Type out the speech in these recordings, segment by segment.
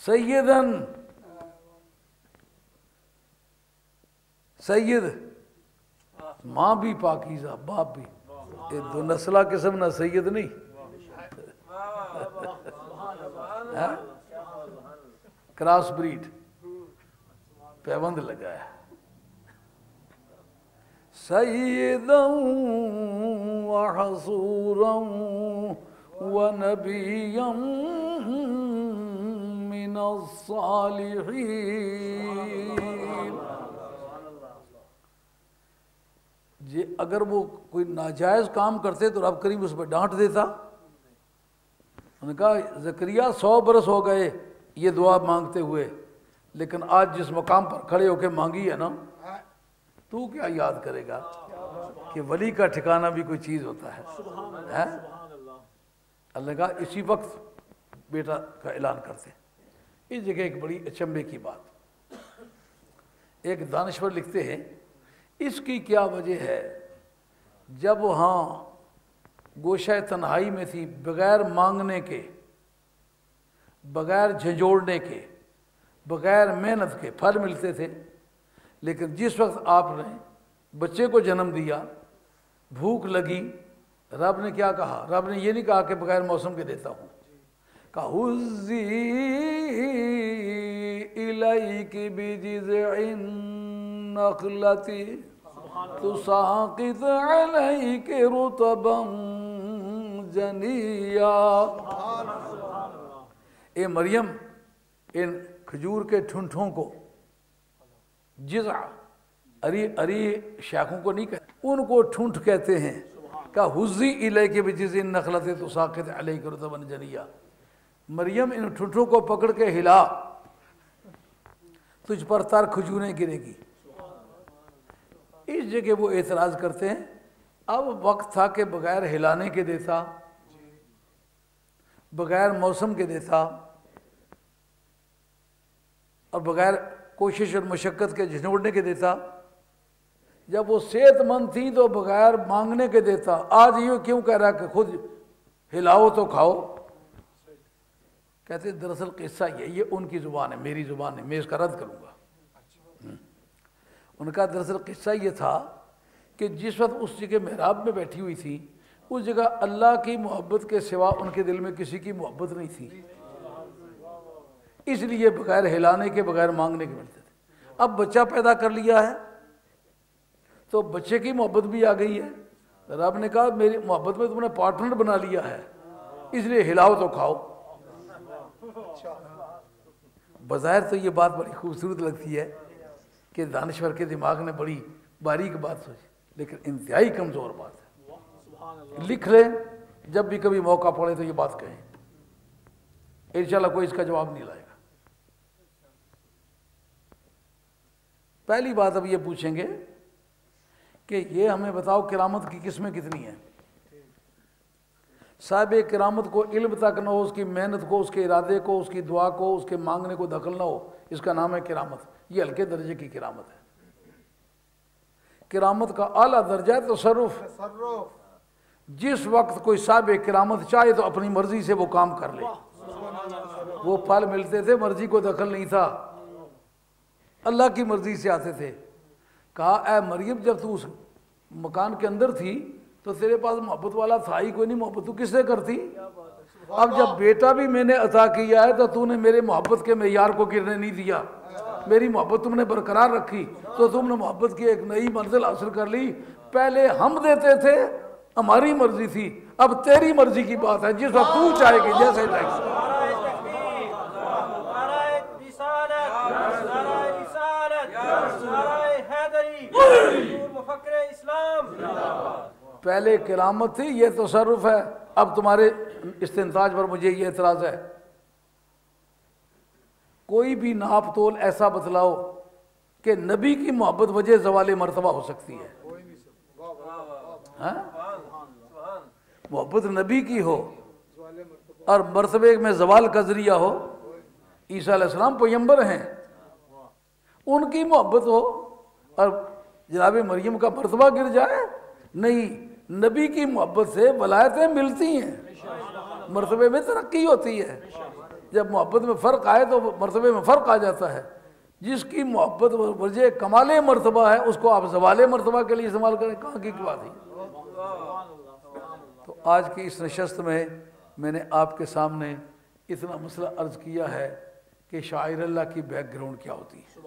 سیدن سید، ماں بھی پاکیزہ باپ بھی، یہ دو نسلہ قسم نہ سید نہیں، کراس بریڈ پیوند لگا ہے۔ سیدا وحصورا ونبیا من الصالحین۔ جی اگر وہ کوئی ناجائز کام کرتے تو رب کریم اس پہ ڈانٹ دیتا۔ انہوں نے کہا زکریا 100 برس ہو گئے یہ دعا مانگتے ہوئے، لیکن آج جس مقام پر کھڑے ہو کے مانگی ہے نا، تو کیا یاد کرے گا کہ ولی کا ٹھکانہ بھی کوئی چیز ہوتا ہے۔ اللہ نے کہا اسی وقت بیٹا کا اعلان کرتے۔ اس جگہ ایک بڑی اچنبے کی بات، ایک دانشور لکھتے ہیں اس کی کیا وجہ ہے، جب وہاں گوشہ تنہائی میں تھی، بغیر مانگنے کے، بغیر جھنجھوڑنے کے، بغیر محنت کے پھل ملتے تھے، لیکن جس وقت آپ نے بچے کو جنم دیا، بھوک لگی، رب نے کیا کہا؟ رب نے یہ نہیں کہا کہ بغیر موسم کے دیتا ہوں، کہا ہُزِّی إِلَيْكِ بِجِذْعِ النَّخْلَةِ تُسَاقِطْ عَلَيْكِ رُطَبًا جَنِيًّا۔ اے مریم ان کھجور کے ٹھنٹھوں کو، جذع اری شاخوں کو نہیں کہتے، ان کو ٹھنٹ کہتے ہیں، کہ ہُزِّی إِلَيْكِ بِجِذْعِ النَّخْلَةِ تُسَاقِطْ عَلَيْكِ رُطَبًا جَنِيًّا۔ مریم ان ٹھنٹھوں کو پکڑ کے ہلا، تجھ پر تر کھجوریں گرے گی۔ اس جگہ وہ اعتراض کرتے ہیں اب وقت تھا کہ بغیر ہلانے کے دیتا، بغیر موسم کے دیتا، اور بغیر کوشش اور مشقت کے جھنجھوڑنے کے دیتا۔ جب وہ صحت مند تھی تو بغیر مانگنے کے دیتا، آج یہ کیوں کہہ رہا کہ خود ہلاؤ تو کھاؤ؟ کہتے دراصل قصہ یہ ان کی زبان ہے، میری زبان ہے، میں اس کا رد کروں گا۔ ان کا دراصل قصہ یہ تھا کہ جس وقت اس جگہ محراب میں بیٹھی ہوئی تھی، اس جگہ اللہ کی محبت کے سوا ان کے دل میں کسی کی محبت نہیں تھی، اس لیے بغیر ہلانے کے، بغیر مانگنے کے ملتے تھے۔ اب بچہ پیدا کر لیا ہے تو بچے کی محبت بھی آ گئی ہے، رب نے کہا میری محبت میں تم نے پارٹنر بنا لیا ہے، اس لیے ہلاؤ تو کھاؤ۔ بظاہر تو یہ بات بڑی خوبصورت لگتی ہے کہ دانشور کے دماغ نے بڑی باریک بات سوچی، لیکن انتہائی کمزور بات ہے۔ لکھ لیں، جب بھی کبھی موقع پڑے تو یہ بات کہیں، انشاءاللہ کوئی اس کا جواب نہیں لائے گا۔ پہلی بات اب یہ پوچھیں گے کہ یہ ہمیں بتاؤ کرامت کی قسمیں کتنی ہیں؟ صاحب کرامت کو علم تک نہ ہو، اس کی محنت کو، اس کے ارادے کو، اس کی دعا کو، اس کے مانگنے کو دخل نہ ہو، اس کا نام ہے کرامت۔ یہ ہلکے درجے کی کرامت ہے۔ کرامت کا اعلیٰ درجہ ہے تصرف۔ جس وقت کوئی صاحب کرامت چاہے تو اپنی مرضی سے وہ کام کر لے۔ وہ پھل ملتے تھے، مرضی کو دخل نہیں تھا، اللہ کی مرضی سے آتے تھے۔ کہا اے مریم جب تو اس مکان کے اندر تھی تو تیرے پاس محبت والا تھا ہی کوئی نہیں، محبت تو کس سے کرتی؟ اب جب بیٹا بھی میں نے عطا کیا ہے تو تو نے میرے محبت کے معیار کو گرنے نہیں دیا، میری محبت تم نے برقرار رکھی، تو تم نے محبت کی ایک نئی منزل حاصل کر لی۔ پہلے ہم دیتے تھے، ہماری مرضی تھی، اب تیری مرضی کی بات ہے، جس وقت تو چاہے گی، جیسے چاہے گی۔ پہلے کرامت تھی، یہ تصرف ہے۔ اب تمہارے استنتاج پر مجھے یہ اعتراض ہے، کوئی بھی ناپ تول ایسا بتلاؤ کہ نبی کی محبت وجہ زوال مرتبہ ہو سکتی ہے؟ محبت نبی کی ہو اور مرتبے میں زوال کا ذریعہ ہو، عیسیٰ علیہ السلام پیغمبر ہیں، ان کی محبت ہو اور جناب مریم کا مرتبہ گر جائے؟ نہیں، نبی کی محبت سے ولایتیں ملتی ہیں، مرتبے میں ترقی ہوتی ہے۔ جب محبت میں فرق آئے تو مرتبے میں فرق آ جاتا ہے. جس کی محبت وجہ کمال مرتبہ ہے اس کو آپ زوال مرتبہ کے لیے استعمال کریں, کہاں کی بات ہے. تو آج کی اس نشست میں نے آپ کے سامنے اتنا مسئلہ عرض کیا ہے کہ شاعر اللہ کی بیک گراؤنڈ کیا ہوتی ہے.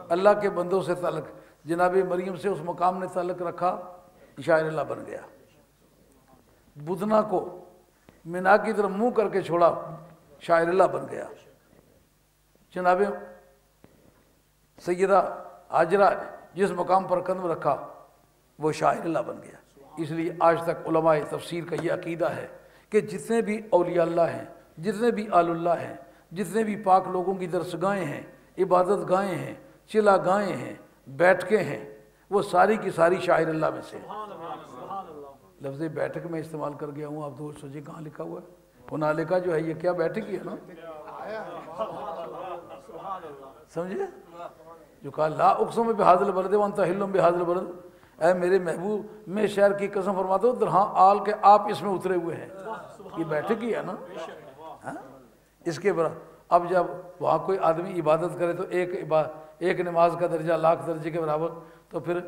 اللہ کے بندوں سے تعلق, جناب مریم سے اس مقام نے تعلق رکھا, شاعر اللہ بن گیا. بدنا کو مینا کی طرف منہ کر کے چھوڑا, شاعر اللہ بن گیا. جناب سیدہ حاجرہ جس مقام پر قدم رکھا وہ شاعر اللہ بن گیا. اس لیے آج تک علماء تفسیر کا یہ عقیدہ ہے کہ جتنے بھی اولیاء اللہ ہیں, جتنے بھی آل اللہ ہیں, جتنے بھی پاک لوگوں کی درس گاہیں ہیں, عبادت گاہیں ہیں, چلا گاہیں ہیں, بیٹھکیں ہیں, وہ ساری کی ساری شاعر اللہ میں سے. لفظ بیٹھک میں استعمال کر گیا ہوں, آپ تو سوچیں کہاں لکھا ہوا ہے. ہنالکا جو ہے یہ کیا بیٹھک ہی ہے نا, سمجھے. جو کہا لا اقسم بہذا البلد وانت حل بہذا البلد, اے میرے محبوب میں شہر کی قسم فرماتا ہوں ہاں آل کے آپ اس میں اترے ہوئے ہیں. یہ بیٹھک ہی ہے نا. اس کے برابر اب جب وہاں کوئی آدمی عبادت کرے تو ایک نماز کا درجہ لاکھ درجے کے برابر, تو پھر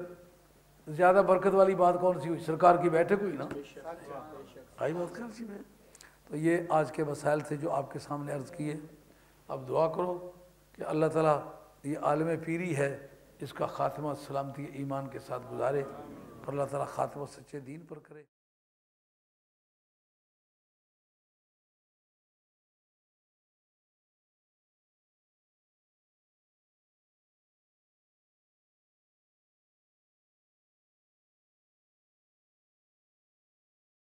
زیادہ برکت والی بات کون سی ہوئی, سرکار کی بیٹھک ہوئی نا. آئی بات کر سی میں. تو یہ آج کے مسائل تھے جو آپ کے سامنے عرض کیے. اب دعا کرو کہ اللہ تعالیٰ یہ عالم پیری ہے اس کا خاتمہ سلامتی ایمان کے ساتھ گزارے, اور اللہ تعالیٰ خاتمہ سچے دین پر کرے.